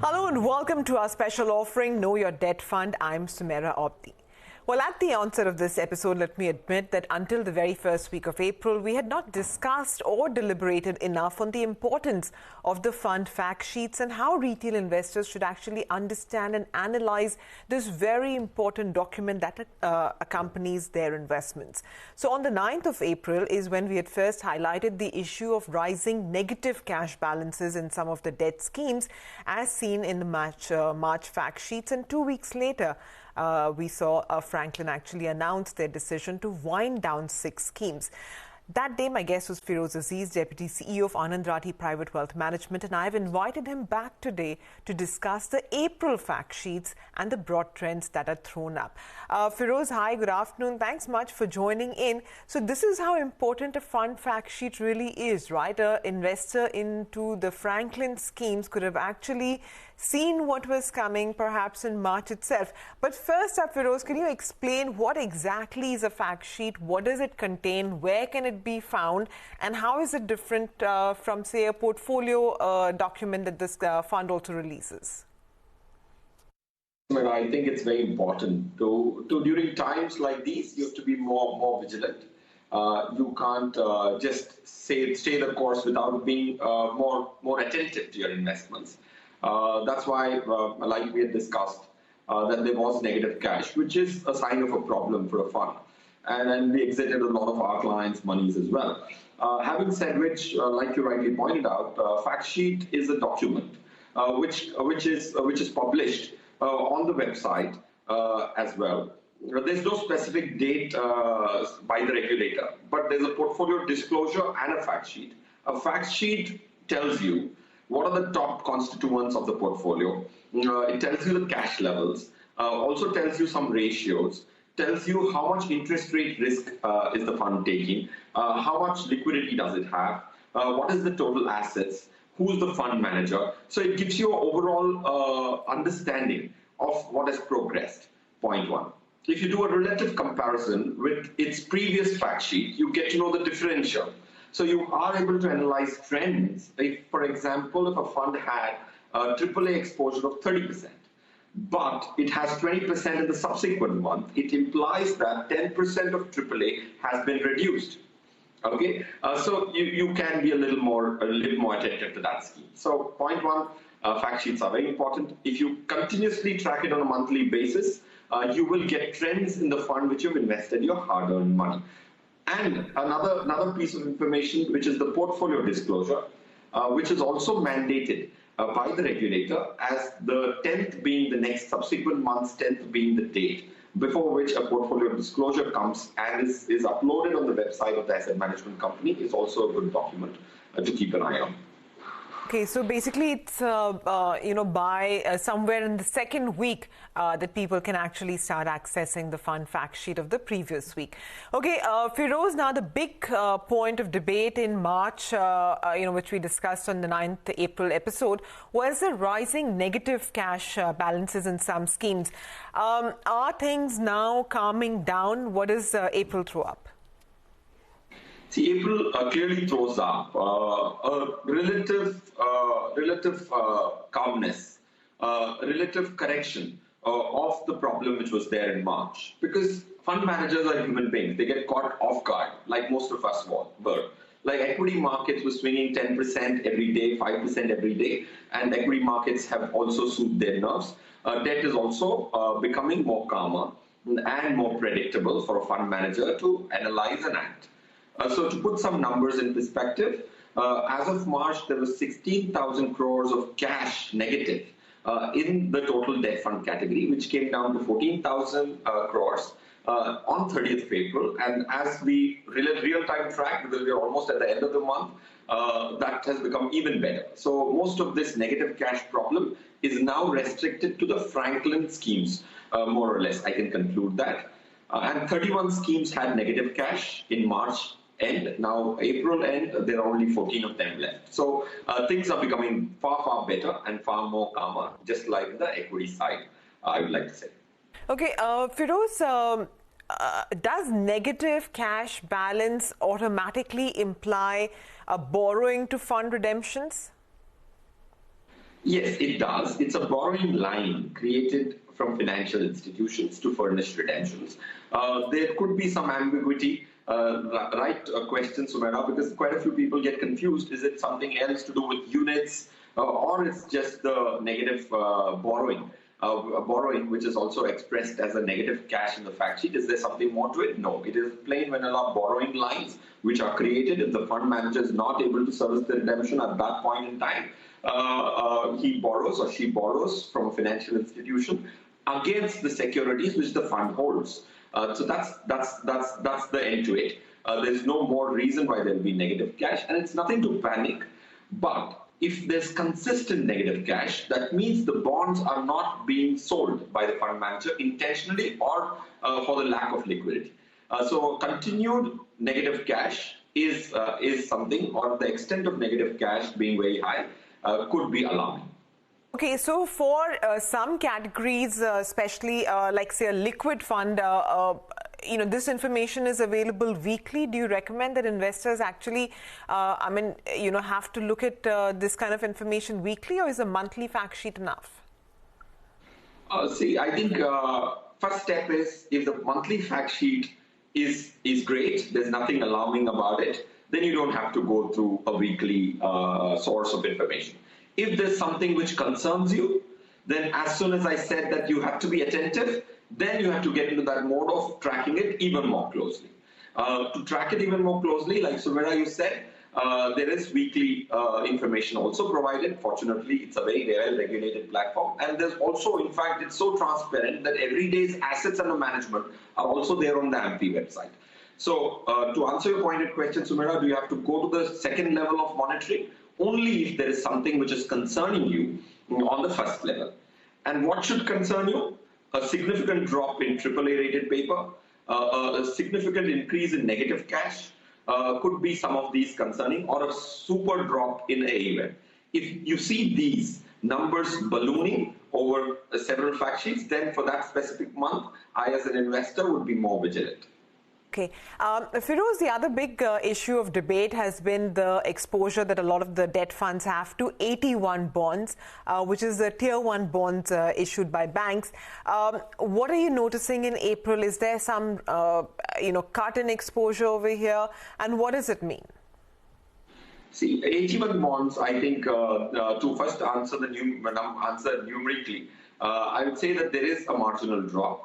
Hello and welcome to our special offering, Know Your Debt Fund. I'm Sumera Opti. Well, at the onset of this episode, let me admit that until the very first week of April, we had not discussed or deliberated enough on the importance of the fund fact sheets and how retail investors should actually understand and analyze this very important document that accompanies their investments. So on the 9th of April is when we had first highlighted the issue of rising negative cash balances in some of the debt schemes as seen in the March fact sheets, and 2 weeks later, we saw Franklin actually announce their decision to wind down 6 schemes. That day, my guest was Feroze Azeez, Deputy CEO of Anand Rathi Wealth Management, and I've invited him back today to discuss the April fact sheets and the broad trends that are thrown up. Feroze, hi, good afternoon. Thanks much for joining in. So this is how important a fund fact sheet really is, right? An investor into the Franklin schemes could have actually seen what was coming perhaps in March itself. But first up, Feroze, can you explain what exactly is a fact sheet? What does it contain? Where can it be found? And how is it different from, say, a portfolio document that this fund also releases? I think it's very important to during times like these, you have to be more vigilant. You can't just stay the course without being more attentive to your investments. That's why, like we had discussed, that there was negative cash, which is a sign of a problem for a fund. And then we exited a lot of our clients' monies as well. Having said which, like you rightly pointed out, fact sheet is a document which is published on the website as well. There's no specific date by the regulator, but there's a portfolio disclosure and a fact sheet. A fact sheet tells you what are the top constituents of the portfolio. It tells you the cash levels, also tells you some ratios, tells you how much interest rate risk is the fund taking, how much liquidity does it have, what is the total assets, who's the fund manager. So it gives you an overall understanding of what has progressed, point one. If you do a relative comparison with its previous fact sheet, you get to know the differential. So you are able to analyze trends. If, for example, if a fund had a AAA exposure of 30%, but it has 20% in the subsequent month, it implies that 10% of AAA has been reduced. Okay, so you can be a little more attentive to that scheme. So point one, fact sheets are very important. If you continuously track it on a monthly basis, you will get trends in the fund which you've invested your hard-earned money. And another piece of information, which is the portfolio disclosure, which is also mandated by the regulator, as the 10th being the next subsequent month's 10th being the date before which a portfolio disclosure comes and is uploaded on the website of the asset management company, is also a good document to keep an eye on. Okay, so basically it's, by somewhere in the second week that people can actually start accessing the fund fact sheet of the previous week. Okay, Feroze, now the big point of debate in March, which we discussed on the 9th April episode, was the rising negative cash balances in some schemes. Are things now calming down? What does April throw up? See, April clearly throws up a relative calmness, relative correction of the problem which was there in March. Because fund managers are human beings. They get caught off guard, like most of us were. Like equity markets were swinging 10% every day, 5% every day, and equity markets have also soothed their nerves. Debt is also becoming more calmer and more predictable for a fund manager to analyze and act. So to put some numbers in perspective, as of March, there was 16,000 crores of cash negative in the total debt fund category, which came down to 14,000 crores on 30th of April. And as we real-time track, because we are almost at the end of the month, that has become even better. So most of this negative cash problem is now restricted to the Franklin schemes, more or less. I can conclude that. And 31 schemes had negative cash in March end. Now, April end, there are only 14 of them left. So things are becoming far better and far more calmer, just like the equity side, I would like to say. Okay, Feroze, does negative cash balance automatically imply borrowing to fund redemptions? Yes, it does. It's a borrowing line created from financial institutions to furnish redemptions. There could be some ambiguity, right question, Sumera, because quite a few people get confused. Is it something else to do with units, or it's just the negative borrowing, which is also expressed as a negative cash in the fact sheet? Is there something more to it? No, it is plain vanilla borrowing lines which are created if the fund manager is not able to service the redemption at that point in time. He borrows or she borrows from a financial institution against the securities which the fund holds. So that's the end to it. There's no more reason why there will be negative cash, and it's nothing to panic. But if there's consistent negative cash, that means the bonds are not being sold by the fund manager intentionally or for the lack of liquidity. So continued negative cash is something, or the extent of negative cash being very high could be alarming. Okay, so for some categories, especially like say a liquid fund, this information is available weekly. Do you recommend that investors actually, have to look at this kind of information weekly, or is a monthly fact sheet enough? I think first step is, if the monthly fact sheet is great, there's nothing alarming about it, then you don't have to go through a weekly source of information. If there's something which concerns you, then as soon as I said that you have to be attentive, then you have to get into that mode of tracking it even more closely. To track it even more closely, like Sumera, you said, there is weekly information also provided. Fortunately, it's a very well-regulated platform. And there's also, in fact, it's so transparent that every day's assets under management are also there on the AMFI website. So to answer your pointed question, Sumera, do you have to go to the second level of monitoring? Only if there is something which is concerning you on the first level. And what should concern you? A significant drop in AAA rated paper, a significant increase in negative cash, could be some of these concerning, or a super drop in AUM. If you see these numbers ballooning over several fact sheets, then for that specific month, I as an investor would be more vigilant. Okay. Feroze, the other big issue of debate has been the exposure that a lot of the debt funds have to AT1 bonds, which is the tier 1 bonds issued by banks. What are you noticing in April? Is there some, cut in exposure over here? And what does it mean? See, AT1 bonds, I think, to first answer numerically, I would say that there is a marginal drop.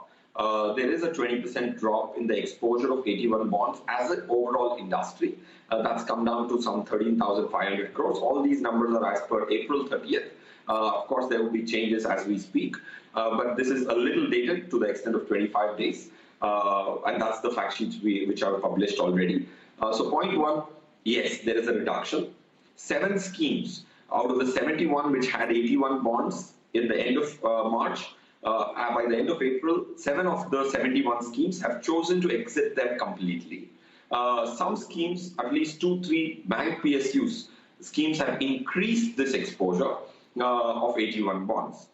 There is a 20% drop in the exposure of AT1 bonds as an overall industry. That's come down to some 13,500 crores. All these numbers are as per April 30th. Of course, there will be changes as we speak, but this is a little dated to the extent of 25 days. And that's the fact sheets which are published already. So point one, yes, there is a reduction. 7 schemes out of the 71 which had AT1 bonds in the end of March, by the end of April, 7 of the 71 schemes have chosen to exit them completely. Some schemes, at least 2-3 bank PSUs schemes, have increased this exposure of AT1 bonds.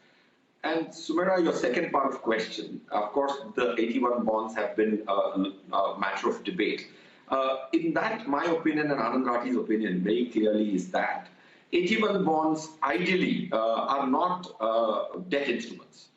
And Sumera, your second part of question, of course, the AT1 bonds have been a matter of debate. In that, my opinion and Anand Rathi's opinion very clearly is that AT1 bonds ideally are not debt instruments.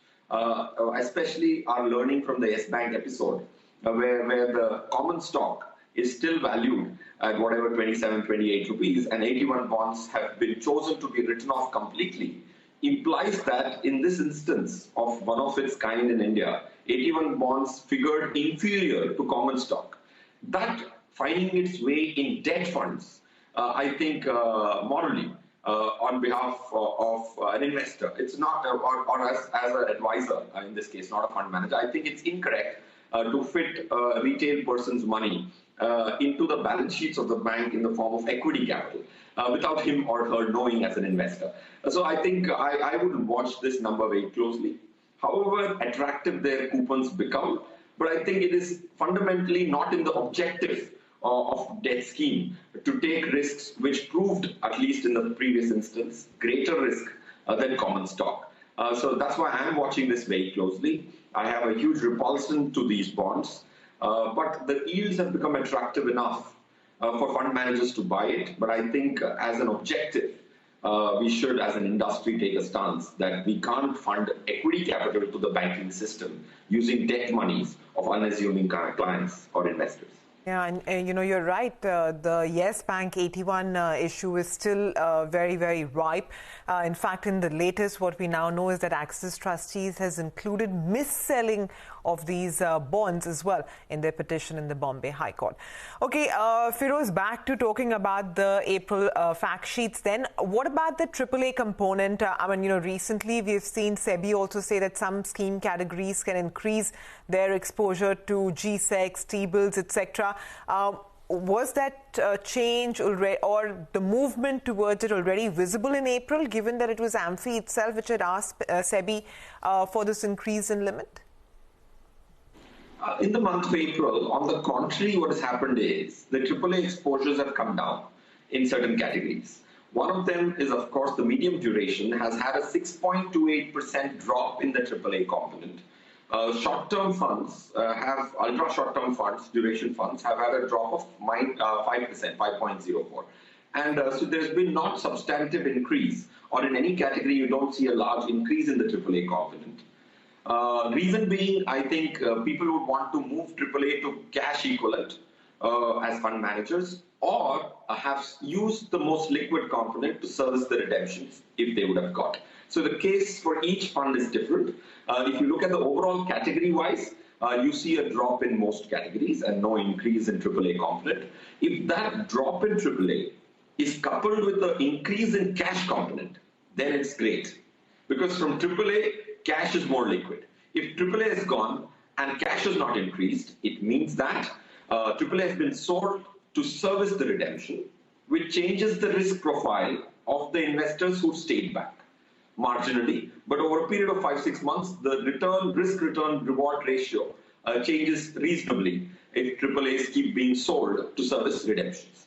Especially our learning from the Yes Bank episode, where the common stock is still valued at whatever 27, 28 rupees, and AT1 bonds have been chosen to be written off completely, implies that in this instance of one of its kind in India, AT1 bonds figured inferior to common stock. That finding its way in debt funds, I think morally, on behalf of an investor, it's not, or as an advisor, in this case, not a fund manager, I think it's incorrect to fit a retail person's money into the balance sheets of the bank in the form of equity capital without him or her knowing as an investor. So I think I would watch this number very closely. However attractive their coupons become, but I think it is fundamentally not in the objective of debt scheme to take risks which proved, at least in the previous instance, greater risk than common stock. So that's why I'm watching this very closely. I have a huge repulsion to these bonds, but the yields have become attractive enough for fund managers to buy it. But I think as an objective, we should, as an industry, take a stance that we can't fund equity capital to the banking system using debt monies of unassuming clients or investors. Yeah, and you're right. The Yes Bank 81 issue is still very, very ripe. In fact, in the latest, what we now know is that Axis Trustees has included mis-selling of these bonds as well in their petition in the Bombay High Court. Okay, Feroze, back to talking about the April fact sheets then. What about the AAA component? Recently we've seen SEBI also say that some scheme categories can increase their exposure to G-Secs, T-bills, etc. Was that change already, or the movement towards it already visible in April, given that it was AMFI itself which had asked SEBI for this increase in limit? In the month of April, on the contrary, what has happened is the AAA exposures have come down in certain categories. One of them is, of course, the medium duration has had a 6.28% drop in the AAA component. Short-term funds ultra short-term funds, duration funds, have had a drop of 5%, 5.04. And so there's been not substantive increase, or in any category you don't see a large increase in the AAA component. Reason being, I think people would want to move AAA to cash equivalent as fund managers, or have used the most liquid component to service the redemptions if they would have got. So the case for each fund is different. If you look at the overall category-wise, you see a drop in most categories and no increase in AAA component. If that drop in AAA is coupled with the increase in cash component, then it's great. Because from AAA, cash is more liquid. If AAA is gone and cash is not increased, it means that AAA has been sold to service the redemption, which changes the risk profile of the investors who stayed back marginally. But over a period of 5-6 months, the risk-return reward ratio changes reasonably if AAAs keep being sold to service redemptions.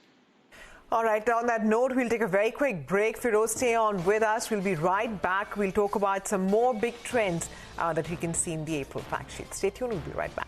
All right, on that note, we'll take a very quick break. Feroze, stay on with us. We'll be right back. We'll talk about some more big trends that we can see in the April fact sheet. Stay tuned, we'll be right back.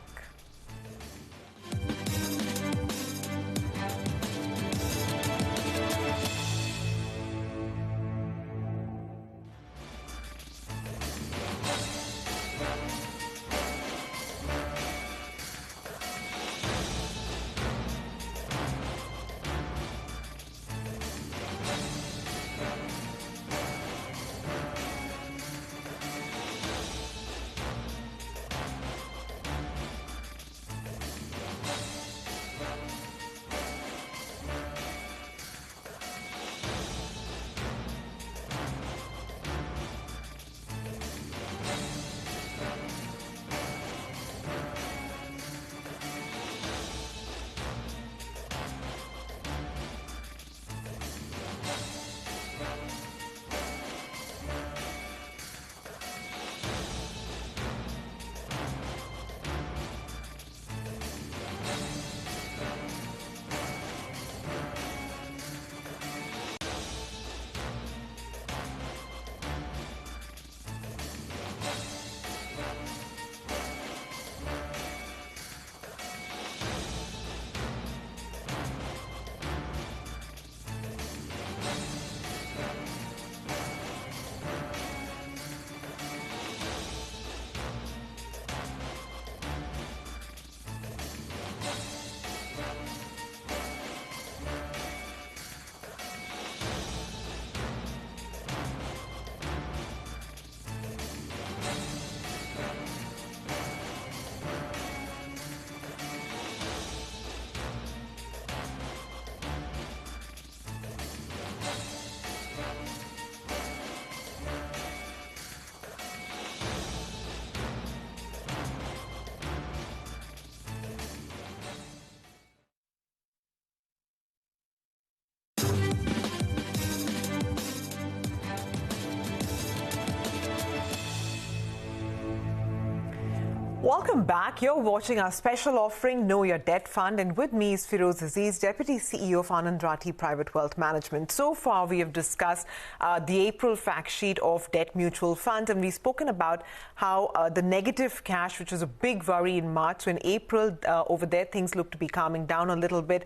Welcome back. You're watching our special offering, Know Your Debt Fund, and with me is Feroze Azeez, Deputy CEO of Anand Rathi Private Wealth Management. So far, we have discussed the April fact sheet of debt mutual funds, and we've spoken about how the negative cash, which was a big worry in March, so in April, over there, things look to be calming down a little bit.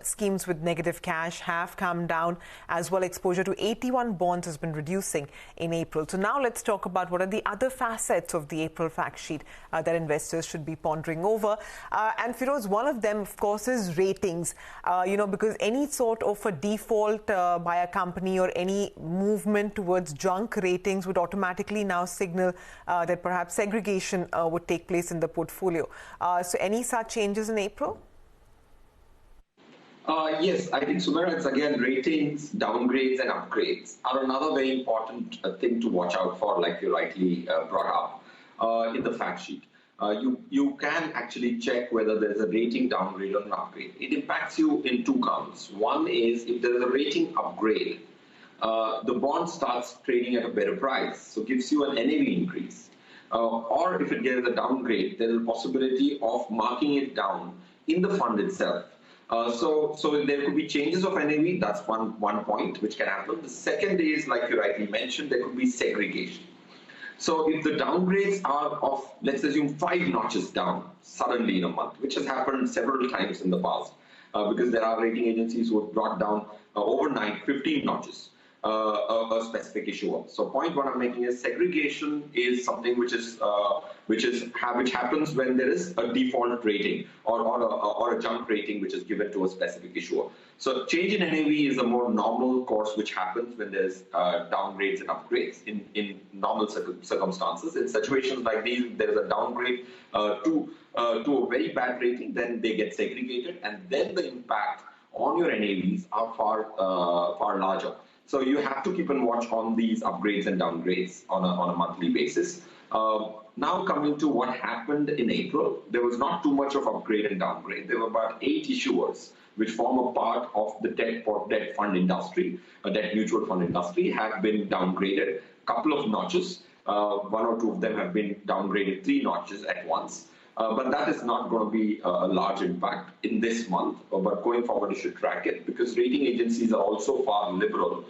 Schemes with negative cash have calmed down as well. Exposure to 81 bonds has been reducing in April. So now let's talk about what are the other facets of the April fact sheet that investors should be pondering over. And Feroze, one of them, of course, is ratings. Because any sort of a default by a company or any movement towards junk ratings would automatically now signal that perhaps segregation would take place in the portfolio. So any such changes in April? Yes, I think, Sumera, it's again ratings, downgrades and upgrades are another very important thing to watch out for, like you rightly brought up in the fact sheet. You can actually check whether there's a rating downgrade or an upgrade. It impacts you in two counts. One is if there is a rating upgrade, the bond starts trading at a better price, so gives you an NAV increase. Or if it gets a downgrade, there's a possibility of marking it down in the fund itself. So there could be changes of NAV. That's one point which can happen. The second is, like you rightly mentioned, there could be segregation. So if the downgrades are of, let's assume, 5 notches down suddenly in a month, which has happened several times in the past, because there are rating agencies who have brought down overnight 15 notches a specific issuer. So point one I'm making is segregation is something which happens when there is a default rating or a junk rating which is given to a specific issuer. So change in NAV is a more normal course which happens when there's downgrades and upgrades in normal circumstances. In situations like these, there is a downgrade to a very bad rating, then they get segregated, and then the impact on your NAVs are far larger. So you have to keep a watch on these upgrades and downgrades on a monthly basis. Now coming to what happened in April, there was not too much of upgrade and downgrade. There were about 8 issuers which form a part of the debt fund industry, debt mutual fund industry, have been downgraded a couple of notches. 1 or 2 of them have been downgraded 3 notches at once. But that is not going to be a large impact in this month. But going forward, you should track it because rating agencies are also far liberal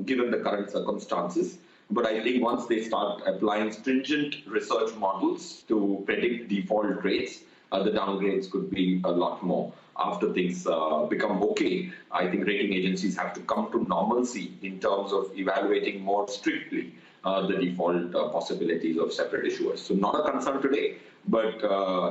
given the current circumstances. But I think once they start applying stringent research models to predict default rates, the downgrades could be a lot more. After things become okay, I think rating agencies have to come to normalcy in terms of evaluating more strictly the default possibilities of separate issuers. So not a concern today, but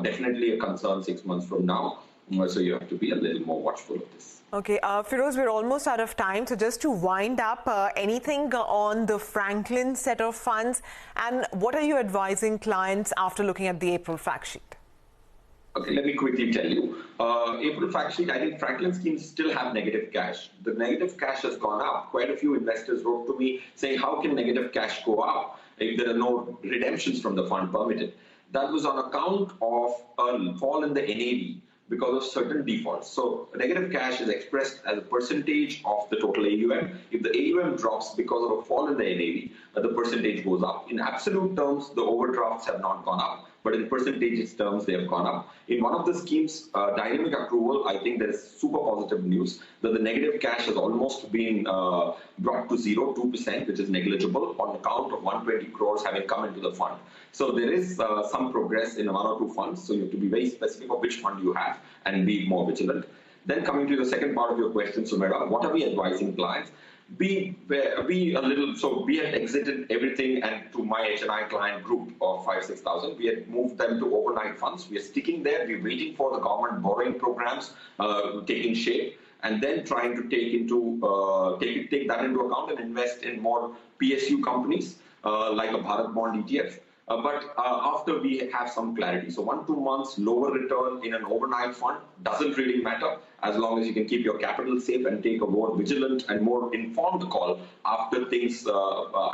definitely a concern 6 months from now. So you have to be a little more watchful of this. Okay, Feroze, we're almost out of time. So just to wind up, anything on the Franklin set of funds, and what are you advising clients after looking at the April fact sheet? Okay, let me quickly tell you. April fact sheet, I think Franklin schemes still have negative cash. The negative cash has gone up. Quite a few investors wrote to me saying, how can negative cash go up if there are no redemptions from the fund permitted? That was on account of a fall in the NAV because of certain defaults. So negative cash is expressed as a percentage of the total AUM. If the AUM drops because of a fall in the NAV, the percentage goes up. In absolute terms, the overdrafts have not gone up, but in percentage terms, they have gone up. In one of the schemes, dynamic accrual, I think there is super positive news that the negative cash has almost been brought to 0, 2%, which is negligible on account of 120 crores having come into the fund. So there is some progress in 1 or 2 funds. So you have to be very specific of which fund you have and be more vigilant. Then coming to the second part of your question, Sumera, what are we advising clients? We had exited everything and to my HNI client group of 5,000-6,000. We had moved them to overnight funds. We are sticking there. We're waiting for the government borrowing programs taking shape, and then trying to take that into account and invest in more PSU companies like a Bharat Bond ETF. But after we have some clarity. So 1-2 months lower return in an overnight fund doesn't really matter as long as you can keep your capital safe and take a more vigilant and more informed call after things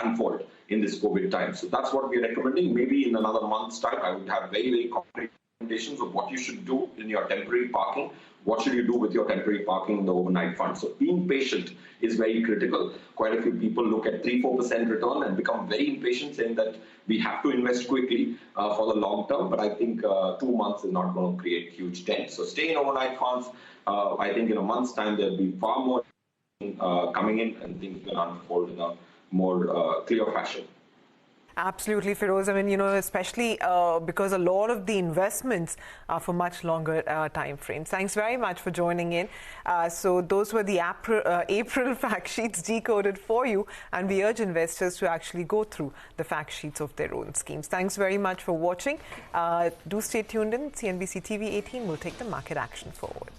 unfold in this COVID time. So that's what we're recommending. Maybe in another month's time, I would have very, very concrete recommendations of what you should do in your temporary parking what should you do with your temporary parking in the overnight fund? So being patient is very critical. Quite a few people look at 3-4% return and become very impatient, saying that we have to invest quickly for the long term. But I think 2 months is not going to create huge dent. So stay in overnight funds. I think in a month's time there'll be far more coming in, and things will unfold in a more clear fashion. Absolutely, Feroze. I mean, especially because a lot of the investments are for much longer time frames. Thanks very much for joining in. So those were the April fact sheets decoded for you, and we urge investors to actually go through the fact sheets of their own schemes. Thanks very much for watching. Do stay tuned in. CNBC TV 18 will take the market action forward.